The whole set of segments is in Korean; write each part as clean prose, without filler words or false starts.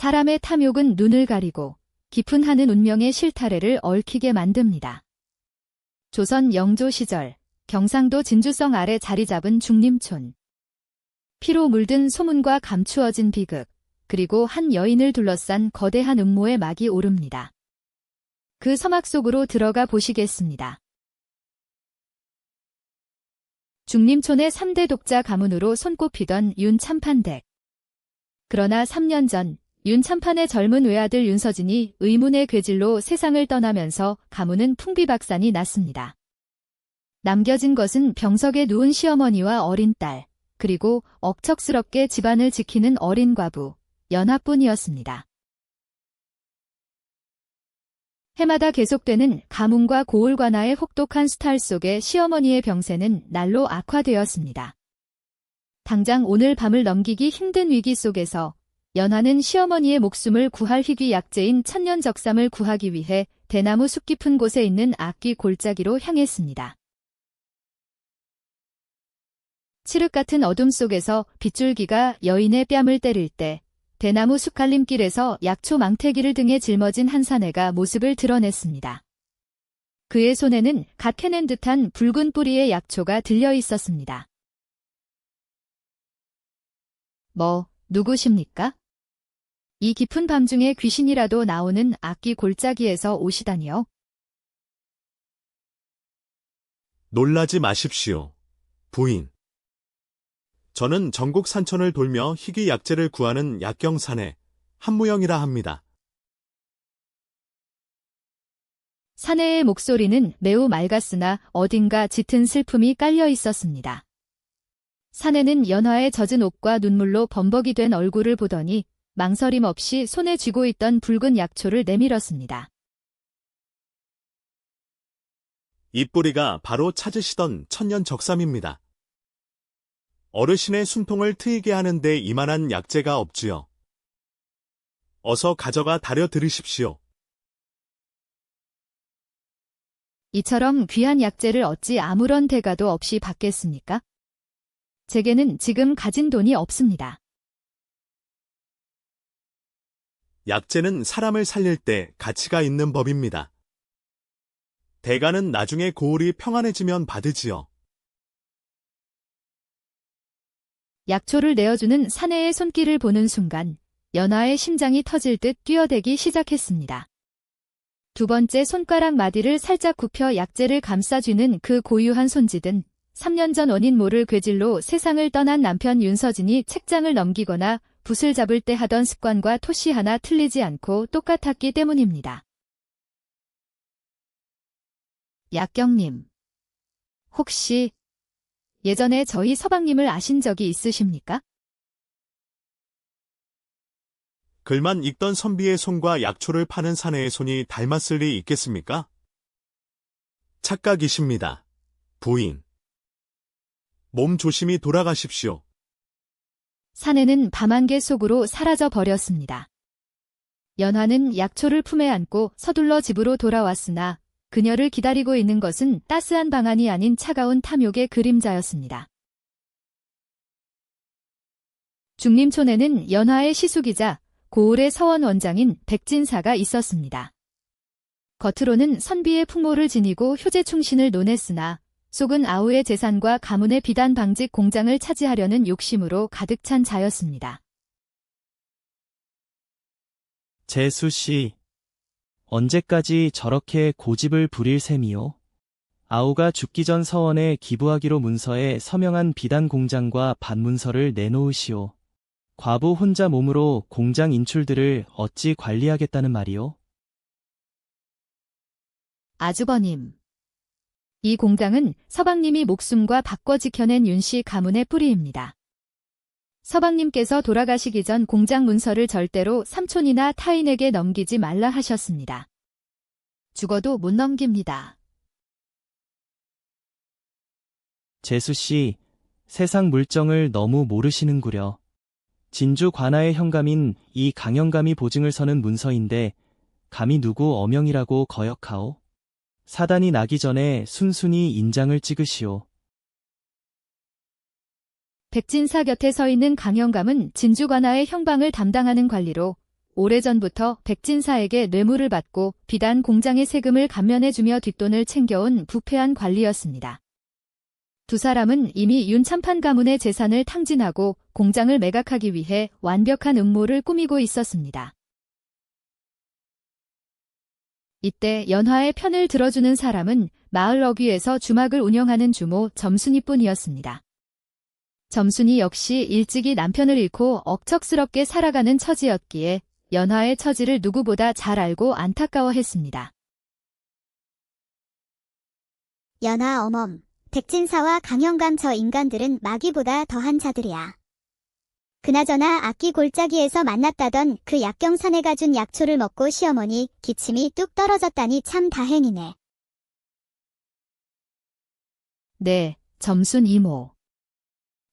사람의 탐욕은 눈을 가리고 깊은 한은 운명의 실타래를 얽히게 만듭니다. 조선 영조 시절 경상도 진주성 아래 자리 잡은 중림촌. 피로 물든 소문과 감추어진 비극, 그리고 한 여인을 둘러싼 거대한 음모의 막이 오릅니다. 그 서막 속으로 들어가 보시겠습니다. 중림촌의 3대 독자 가문으로 손꼽히던 윤참판댁. 그러나 3년 전 윤참판의 젊은 외아들 윤서진이 의문의 괴질로 세상을 떠나면서 가문은 풍비박산이 났습니다. 남겨진 것은 병석에 누운 시어머니와 어린 딸, 그리고 억척스럽게 집안을 지키는 어린 과부, 연하뿐이었습니다. 해마다 계속되는 가문과 고을 관아의 혹독한 수탈 속에 시어머니의 병세는 날로 악화되었습니다. 당장 오늘 밤을 넘기기 힘든 위기 속에서 연하는 시어머니의 목숨을 구할 희귀 약재인 천년적삼을 구하기 위해 대나무 숲 깊은 곳에 있는 악귀 골짜기로 향했습니다. 칠흑 같은 어둠 속에서 빗줄기가 여인의 뺨을 때릴 때 대나무 숲 갈림길에서 약초 망태기를 등에 짊어진 한 사내가 모습을 드러냈습니다. 그의 손에는 갓 캐낸 듯한 붉은 뿌리의 약초가 들려 있었습니다. 누구십니까? 이 깊은 밤중에 귀신이라도 나오는 악귀 골짜기에서 오시다니요? 놀라지 마십시오, 부인. 저는 전국 산천을 돌며 희귀 약재를 구하는 약경사내 한무영이라 합니다. 사내의 목소리는 매우 맑았으나 어딘가 짙은 슬픔이 깔려 있었습니다. 사내는 연화의 젖은 옷과 눈물로 범벅이 된 얼굴을 보더니 망설임 없이 손에 쥐고 있던 붉은 약초를 내밀었습니다. 이 뿌리가 바로 찾으시던 천년적삼입니다. 어르신의 숨통을 트이게 하는데 이만한 약재가 없지요. 어서 가져가 다려 드리십시오. 이처럼 귀한 약재를 어찌 아무런 대가도 없이 받겠습니까? 제게는 지금 가진 돈이 없습니다. 약재는 사람을 살릴 때 가치가 있는 법입니다. 대가는 나중에 고을이 평안해지면 받으지요. 약초를 내어주는 사내의 손길을 보는 순간 연하의 심장이 터질 듯 뛰어대기 시작했습니다. 두 번째 손가락 마디를 살짝 굽혀 약재를 감싸쥐는 그 고유한 손짓은 3년 전 원인 모를 괴질로 세상을 떠난 남편 윤서진이 책장을 넘기거나 붓을 잡을 때 하던 습관과 토시 하나 틀리지 않고 똑같았기 때문입니다. 약경님, 혹시 예전에 저희 서방님을 아신 적이 있으십니까? 글만 읽던 선비의 손과 약초를 파는 사내의 손이 닮았을 리 있겠습니까? 착각이십니다, 부인. 몸 조심히 돌아가십시오. 사내는 밤안개 속으로 사라져 버렸습니다. 연화는 약초를 품에 안고 서둘러 집으로 돌아왔으나 그녀를 기다리고 있는 것은 따스한 방안이 아닌 차가운 탐욕의 그림자였습니다. 중림촌에는 연화의 시숙이자 고을의 서원 원장인 백진사가 있었습니다. 겉으로는 선비의 풍모를 지니고 효제 충신을 논했으나 속은 아우의 재산과 가문의 비단 방직 공장을 차지하려는 욕심으로 가득 찬 자였습니다. 재수 씨, 언제까지 저렇게 고집을 부릴 셈이요? 아우가 죽기 전 서원에 기부하기로 문서에 서명한 비단 공장과 밭문서를 내놓으시오. 과부 혼자 몸으로 공장 인출들을 어찌 관리하겠다는 말이요? 아주버님, 이 공장은 서방님이 목숨과 바꿔 지켜낸 윤씨 가문의 뿌리입니다. 서방님께서 돌아가시기 전 공장 문서를 절대로 삼촌이나 타인에게 넘기지 말라 하셨습니다. 죽어도 못 넘깁니다. 재수 씨, 세상 물정을 너무 모르시는구려. 진주 관아의 현감인 이 강영감이 보증을 서는 문서인데 감히 누구 어명이라고 거역하오? 사단이 나기 전에 순순히 인장을 찍으시오. 백진사 곁에 서 있는 강영감은 진주 관아의 형방을 담당하는 관리로 오래전부터 백진사에게 뇌물을 받고 비단 공장의 세금을 감면해주며 뒷돈을 챙겨온 부패한 관리였습니다. 두 사람은 이미 윤참판 가문의 재산을 탕진하고 공장을 매각하기 위해 완벽한 음모를 꾸미고 있었습니다. 이때 연화의 편을 들어주는 사람은 마을 어귀에서 주막을 운영하는 주모 점순이뿐이었습니다. 점순이 역시 일찍이 남편을 잃고 억척스럽게 살아가는 처지였기에 연화의 처지를 누구보다 잘 알고 안타까워했습니다. 연화 어멈, 백진사와 강영감 저 인간들은 마귀보다 더한 자들이야. 그나저나 악기 골짜기에서 만났다던 그 약경 사내가 준 약초를 먹고 시어머니 기침이 뚝 떨어졌다니 참 다행이네. 네, 점순 이모.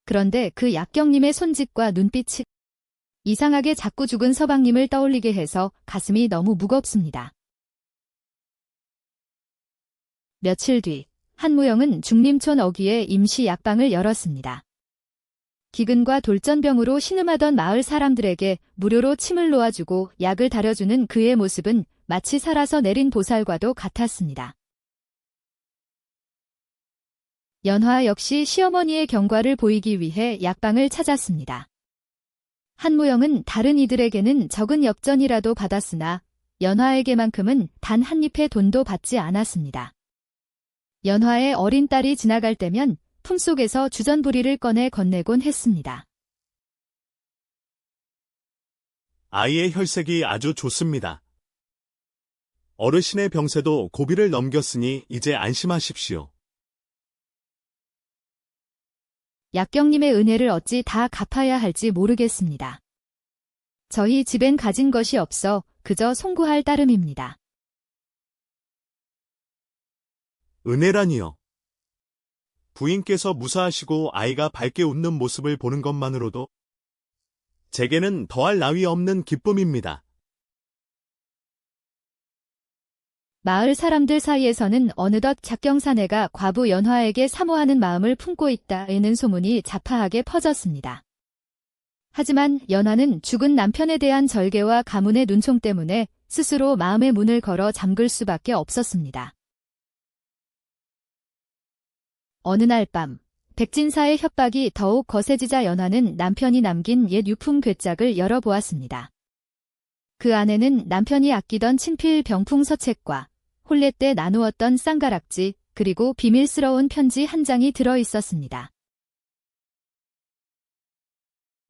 그런데 그 약경님의 손짓과 눈빛이 이상하게 자꾸 죽은 서방님을 떠올리게 해서 가슴이 너무 무겁습니다. 며칠 뒤 한무영은 중림촌 어귀에 임시 약방을 열었습니다. 기근과 돌전병으로 신음하던 마을 사람들에게 무료로 침을 놓아주고 약을 다려주는 그의 모습은 마치 살아서 내린 보살과도 같았습니다. 연화 역시 시어머니의 경과를 보이기 위해 약방을 찾았습니다. 한무영은 다른 이들에게는 적은 엽전이라도 받았으나 연화에게만큼은 단 한 잎의 돈도 받지 않았습니다. 연화의 어린 딸이 지나갈 때면 품속에서 주전부리를 꺼내 건네곤 했습니다. 아이의 혈색이 아주 좋습니다. 어르신의 병세도 고비를 넘겼으니 이제 안심하십시오. 약경님의 은혜를 어찌 다 갚아야 할지 모르겠습니다. 저희 집엔 가진 것이 없어 그저 송구할 따름입니다. 은혜라니요. 부인께서 무사하시고 아이가 밝게 웃는 모습을 보는 것만으로도 제게는 더할 나위 없는 기쁨입니다. 마을 사람들 사이에서는 어느덧 작경사내가 과부 연화에게 사모하는 마음을 품고 있다는 소문이 자파하게 퍼졌습니다. 하지만 연화는 죽은 남편에 대한 절개와 가문의 눈총 때문에 스스로 마음의 문을 걸어 잠글 수밖에 없었습니다. 어느 날 밤, 백진사의 협박이 더욱 거세지자 연화는 남편이 남긴 옛 유품 괴짝을 열어보았습니다. 그 안에는 남편이 아끼던 친필 병풍 서책과 혼례 때 나누었던 쌍가락지 그리고 비밀스러운 편지 한 장이 들어있었습니다.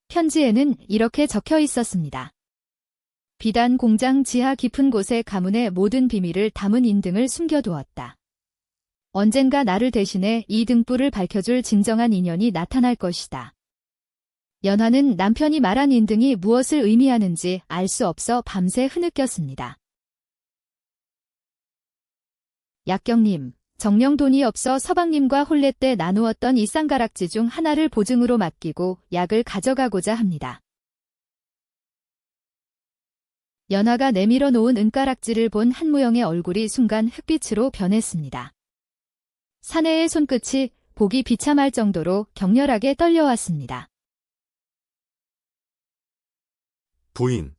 편지에는 이렇게 적혀 있었습니다. 비단 공장 지하 깊은 곳에 가문의 모든 비밀을 담은 인등을 숨겨두었다. 언젠가 나를 대신해 이 등불을 밝혀줄 진정한 인연이 나타날 것이다. 연화는 남편이 말한 인등이 무엇을 의미하는지 알 수 없어 밤새 흐느꼈습니다. 약경님, 정녕 돈이 없어 서방님과 혼례 때 나누었던 이 쌍가락지 중 하나를 보증으로 맡기고 약을 가져가고자 합니다. 연화가 내밀어 놓은 은가락지를 본 한무영의 얼굴이 순간 흑빛으로 변했습니다. 사내의 손끝이 보기 비참할 정도로 격렬하게 떨려왔습니다. 부인.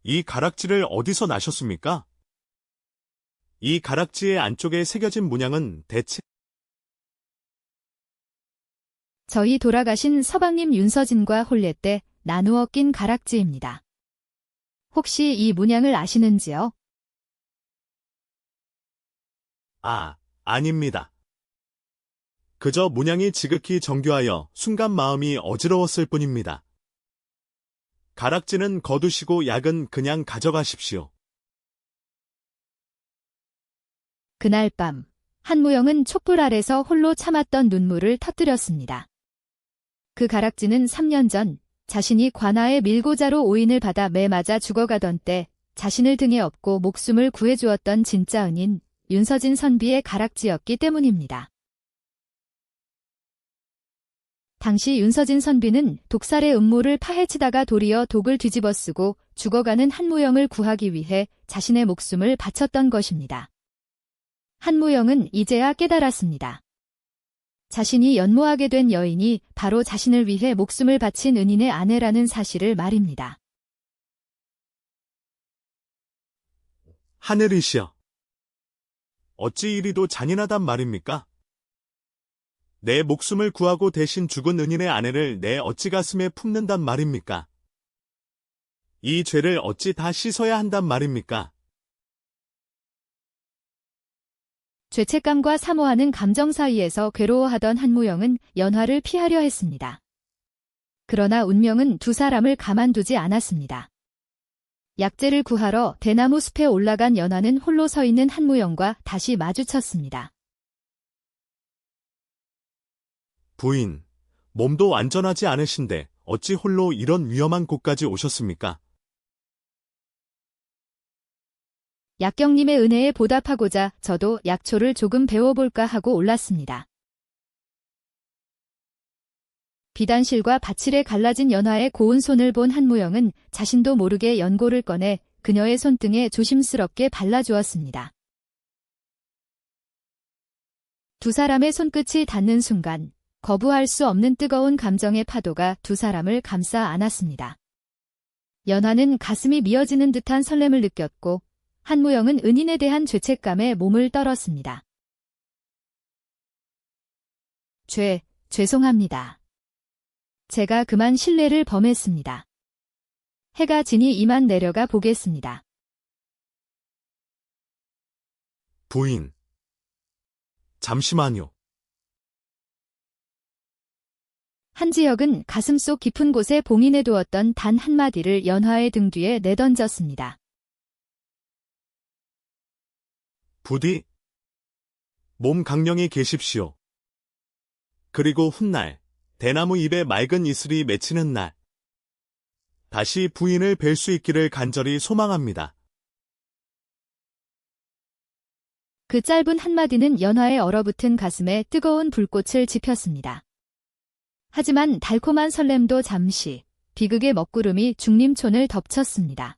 이 가락지를 어디서 나셨습니까? 이 가락지의 안쪽에 새겨진 문양은 대체 저희 돌아가신 서방님 윤서진과 혼례 때 나누어 낀 가락지입니다. 혹시 이 문양을 아시는지요? 아닙니다. 그저 문양이 지극히 정교하여 순간 마음이 어지러웠을 뿐입니다. 가락지는 거두시고 약은 그냥 가져가십시오. 그날 밤, 한무영은 촛불 아래서 홀로 참았던 눈물을 터뜨렸습니다. 그 가락지는 3년 전 자신이 관아의 밀고자로 오인을 받아 매 맞아 죽어가던 때 자신을 등에 업고 목숨을 구해주었던 진짜 은인 윤서진 선비의 가락지였기 때문입니다. 당시 윤서진 선비는 독살의 음모를 파헤치다가 도리어 독을 뒤집어 쓰고 죽어가는 한무영을 구하기 위해 자신의 목숨을 바쳤던 것입니다. 한무영은 이제야 깨달았습니다. 자신이 연모하게 된 여인이 바로 자신을 위해 목숨을 바친 은인의 아내라는 사실을 말입니다. 하늘이시여. 어찌 이리도 잔인하단 말입니까? 내 목숨을 구하고 대신 죽은 은인의 아내를 내 어찌 가슴에 품는단 말입니까? 이 죄를 어찌 다 씻어야 한단 말입니까? 죄책감과 사모하는 감정 사이에서 괴로워하던 한무영은 연화를 피하려 했습니다. 그러나 운명은 두 사람을 가만두지 않았습니다. 약재를 구하러 대나무 숲에 올라간 연화는 홀로 서 있는 한무영과 다시 마주쳤습니다. 부인, 몸도 안전하지 않으신데 어찌 홀로 이런 위험한 곳까지 오셨습니까? 약경님의 은혜에 보답하고자 저도 약초를 조금 배워볼까 하고 올랐습니다. 비단실과 밭일에 갈라진 연화의 고운 손을 본 한무영은 자신도 모르게 연고를 꺼내 그녀의 손등에 조심스럽게 발라주었습니다. 두 사람의 손끝이 닿는 순간 거부할 수 없는 뜨거운 감정의 파도가 두 사람을 감싸 안았습니다. 연화는 가슴이 미어지는 듯한 설렘을 느꼈고 한무영은 은인에 대한 죄책감에 몸을 떨었습니다. 죄송합니다. 제가 그만 신뢰를 범했습니다. 해가 지니 이만 내려가 보겠습니다. 부인. 잠시만요. 한지혁은 가슴속 깊은 곳에 봉인해 두었던 단 한마디를 연화의 등 뒤에 내던졌습니다. 부디 몸 강령히 계십시오. 그리고 훗날 대나무 잎에 맑은 이슬이 맺히는 날 다시 부인을 뵐 수 있기를 간절히 소망합니다. 그 짧은 한마디는 연화의 얼어붙은 가슴에 뜨거운 불꽃을 지폈습니다. 하지만 달콤한 설렘도 잠시 비극의 먹구름이 중림촌을 덮쳤습니다.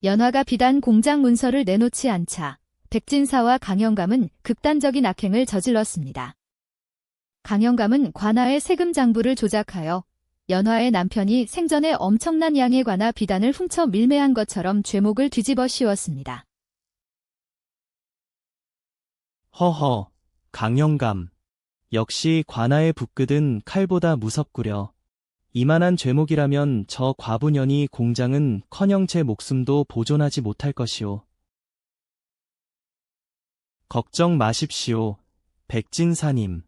연화가 비단 공장 문서를 내놓지 않자 백진사와 강영감은 극단적인 악행을 저질렀습니다. 강영감은 관아의 세금 장부를 조작하여 연화의 남편이 생전에 엄청난 양의 관아 비단을 훔쳐 밀매한 것처럼 죄목을 뒤집어 씌웠습니다. 허허, 강영감. 역시 관아의 붓끝은 칼보다 무섭구려. 이만한 죄목이라면 저 과부년이 공장은 커녕 제 목숨도 보존하지 못할 것이오. 걱정 마십시오, 백진사님.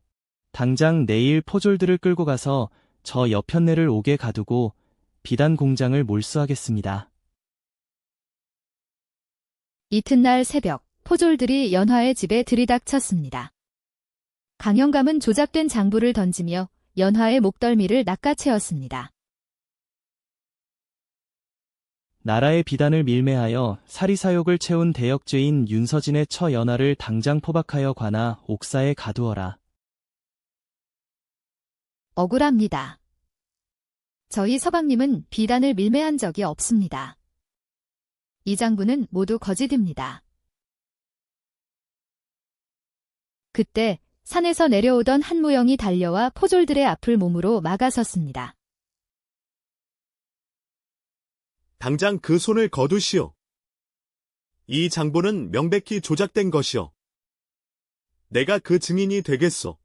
당장 내일 포졸들을 끌고 가서 저 여편네를 옥에 가두고 비단 공장을 몰수하겠습니다. 이튿날 새벽, 포졸들이 연화의 집에 들이닥쳤습니다. 강영감은 조작된 장부를 던지며 연화의 목덜미를 낚아채었습니다. 나라의 비단을 밀매하여 사리사욕을 채운 대역죄인 윤서진의 처 연하를 당장 포박하여 관아 옥사에 가두어라. 억울합니다. 저희 서방님은 비단을 밀매한 적이 없습니다. 이 장부는 모두 거짓입니다. 그때 산에서 내려오던 한무영이 달려와 포졸들의 앞을 몸으로 막아섰습니다. 당장 그 손을 거두시오. 이 장부는 명백히 조작된 것이오. 내가 그 증인이 되겠소.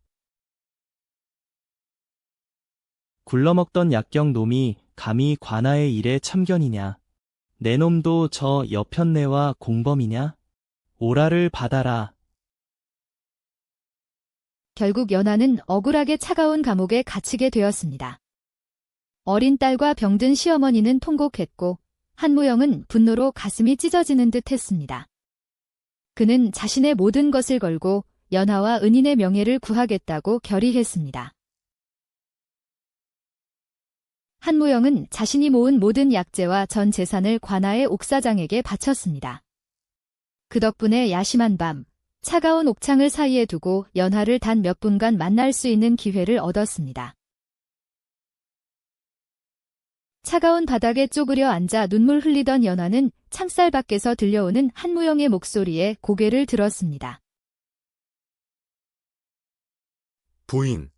굴러먹던 약경 놈이 감히 관아의 일에 참견이냐. 내 놈도 저 여편네와 공범이냐. 오라를 받아라. 결국 연하는 억울하게 차가운 감옥에 갇히게 되었습니다. 어린 딸과 병든 시어머니는 통곡했고 한무영은 분노로 가슴이 찢어지는 듯 했습니다. 그는 자신의 모든 것을 걸고 연하와 은인의 명예를 구하겠다고 결의했습니다. 한무영은 자신이 모은 모든 약재와 전 재산을 관아의 옥사장에게 바쳤습니다. 그 덕분에 야심한 밤, 차가운 옥창을 사이에 두고 연하를 단 몇 분간 만날 수 있는 기회를 얻었습니다. 차가운 바닥에 쪼그려 앉아 눈물 흘리던 연하는 창살 밖에서 들려오는 한무영의 목소리에 고개를 들었습니다. 부인.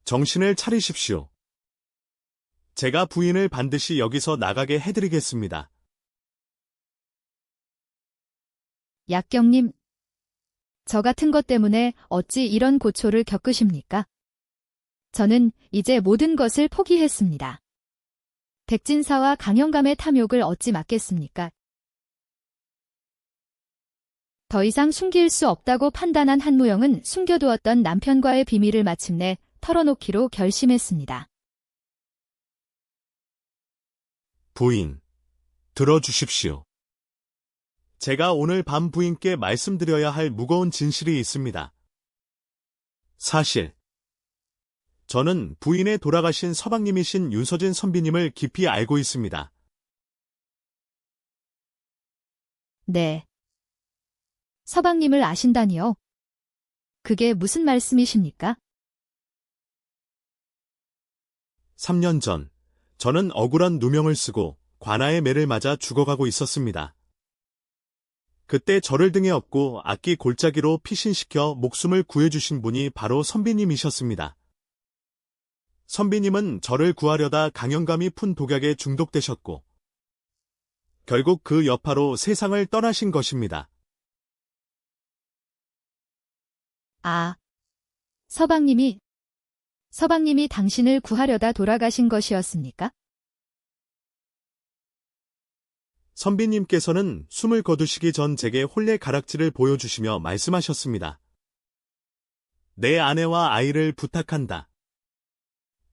정신을 차리십시오. 제가 부인을 반드시 여기서 나가게 해드리겠습니다. 약경님, 저 같은 것 때문에 어찌 이런 고초를 겪으십니까? 저는 이제 모든 것을 포기했습니다. 백진사와 강영감의 탐욕을 어찌 막겠습니까? 더 이상 숨길 수 없다고 판단한 한무영은 숨겨두었던 남편과의 비밀을 마침내 털어놓기로 결심했습니다. 부인, 들어주십시오. 제가 오늘 밤 부인께 말씀드려야 할 무거운 진실이 있습니다. 사실, 저는 부인의 돌아가신 서방님이신 윤서진 선비님을 깊이 알고 있습니다. 네. 서방님을 아신다니요? 그게 무슨 말씀이십니까? 3년 전, 저는 억울한 누명을 쓰고 관아의 매를 맞아 죽어가고 있었습니다. 그때 저를 등에 업고 악기 골짜기로 피신시켜 목숨을 구해주신 분이 바로 선비님이셨습니다. 선비님은 저를 구하려다 강영감이 푼 독약에 중독되셨고, 결국 그 여파로 세상을 떠나신 것입니다. 아, 서방님이 당신을 구하려다 돌아가신 것이었습니까? 선비님께서는 숨을 거두시기 전 제게 혼례 가락지를 보여주시며 말씀하셨습니다. 내 아내와 아이를 부탁한다.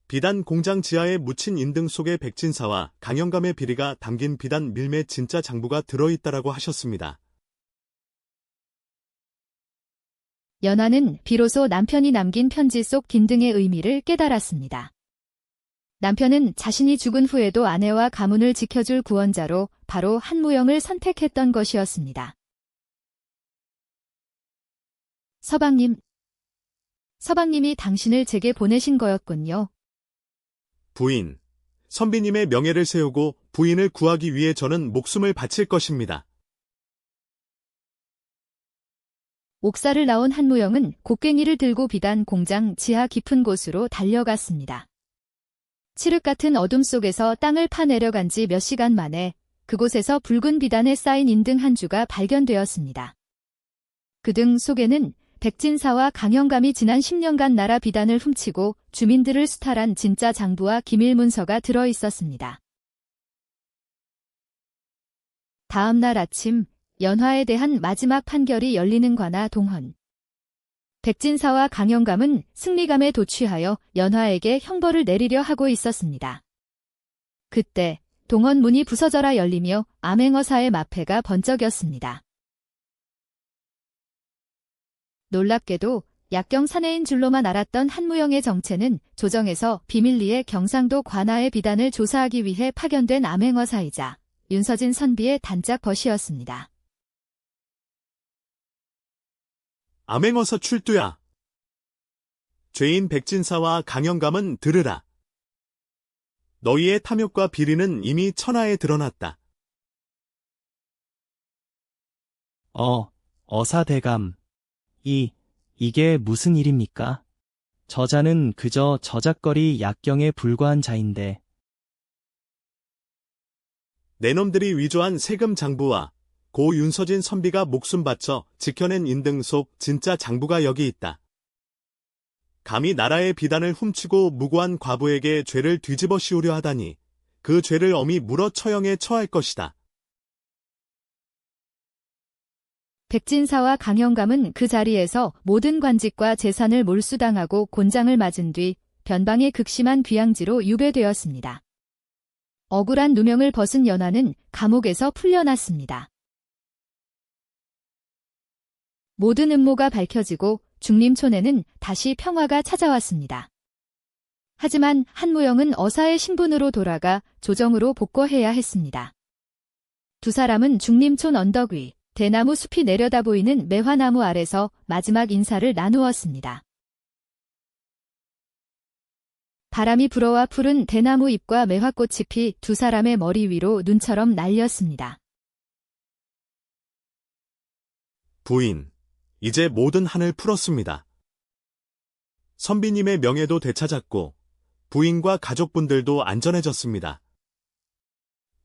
비단 공장 지하에 묻힌 인등 속에 백진사와 강영감의 비리가 담긴 비단 밀매 진짜 장부가 들어있다라고 하셨습니다. 연하는 비로소 남편이 남긴 편지 속 긴등의 의미를 깨달았습니다. 남편은 자신이 죽은 후에도 아내와 가문을 지켜줄 구원자로 바로 한무영을 선택했던 것이었습니다. 서방님이 당신을 제게 보내신 거였군요. 부인, 선비님의 명예를 세우고 부인을 구하기 위해 저는 목숨을 바칠 것입니다. 옥사를 나온 한무영은 곡괭이를 들고 비단 공장 지하 깊은 곳으로 달려갔습니다. 칠흑 같은 어둠 속에서 땅을 파내려간 지 몇 시간 만에 그곳에서 붉은 비단에 쌓인 인등 한 주가 발견되었습니다. 그 등 속에는 백진사와 강영감이 지난 10년간 나라 비단을 훔치고 주민들을 수탈한 진짜 장부와 기밀 문서가 들어 있었습니다. 다음 날 아침, 연화에 대한 마지막 판결이 열리는 관아 동헌. 백진사와 강영감은 승리감에 도취하여 연화에게 형벌을 내리려 하고 있었습니다. 그때 동헌 문이 부서져라 열리며 암행어사의 마패가 번쩍였습니다. 놀랍게도 약경 사내인 줄로만 알았던 한무영의 정체는 조정에서 비밀리에 경상도 관아의 비단을 조사하기 위해 파견된 암행어사이자 윤서진 선비의 단짝 벗이었습니다. 암행어사 출두야. 죄인 백진사와 강영감은 들으라. 너희의 탐욕과 비리는 이미 천하에 드러났다. 어사대감. 이게 무슨 일입니까? 저자는 그저 저작거리 약경에 불과한 자인데. 내놈들이 위조한 세금 장부와 고 윤서진 선비가 목숨 바쳐 지켜낸 인등 속 진짜 장부가 여기 있다. 감히 나라의 비단을 훔치고 무고한 과부에게 죄를 뒤집어 씌우려 하다니 그 죄를 엄히 물어 처형에 처할 것이다. 백진사와 강영감은 그 자리에서 모든 관직과 재산을 몰수당하고 곤장을 맞은 뒤 변방의 극심한 귀양지로 유배되었습니다. 억울한 누명을 벗은 연하는 감옥에서 풀려났습니다. 모든 음모가 밝혀지고 중림촌에는 다시 평화가 찾아왔습니다. 하지만 한무영은 어사의 신분으로 돌아가 조정으로 복거해야 했습니다. 두 사람은 중림촌 언덕 위 대나무 숲이 내려다 보이는 매화나무 아래서 마지막 인사를 나누었습니다. 바람이 불어와 푸른 대나무 잎과 매화꽃이 피 두 사람의 머리 위로 눈처럼 날렸습니다. 부인, 이제 모든 한을 풀었습니다. 선비님의 명예도 되찾았고 부인과 가족분들도 안전해졌습니다.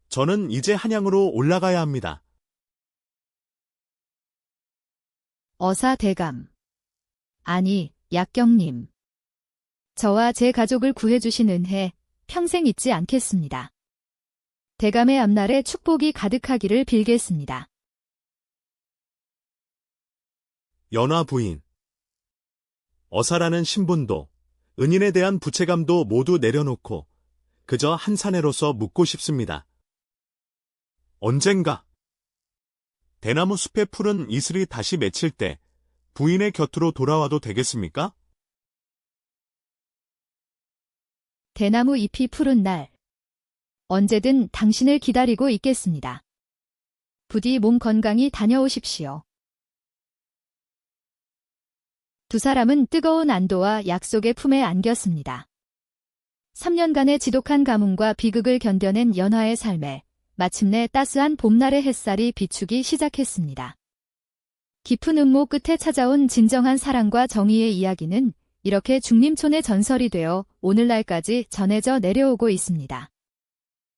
저는 이제 한양으로 올라가야 합니다. 어사대감. 아니, 약경님. 저와 제 가족을 구해주신 은혜 평생 잊지 않겠습니다. 대감의 앞날에 축복이 가득하기를 빌겠습니다. 연화 부인. 어사라는 신분도 은인에 대한 부채감도 모두 내려놓고 그저 한 사내로서 묻고 싶습니다. 언젠가 대나무 숲의 푸른 이슬이 다시 맺힐 때 부인의 곁으로 돌아와도 되겠습니까? 대나무 잎이 푸른 날. 언제든 당신을 기다리고 있겠습니다. 부디 몸 건강히 다녀오십시오. 두 사람은 뜨거운 안도와 약속의 품에 안겼습니다. 3년간의 지독한 가뭄과 비극을 견뎌낸 연화의 삶에 마침내 따스한 봄날의 햇살이 비추기 시작했습니다. 깊은 음모 끝에 찾아온 진정한 사랑과 정의의 이야기는 이렇게 중림촌의 전설이 되어 오늘날까지 전해져 내려오고 있습니다.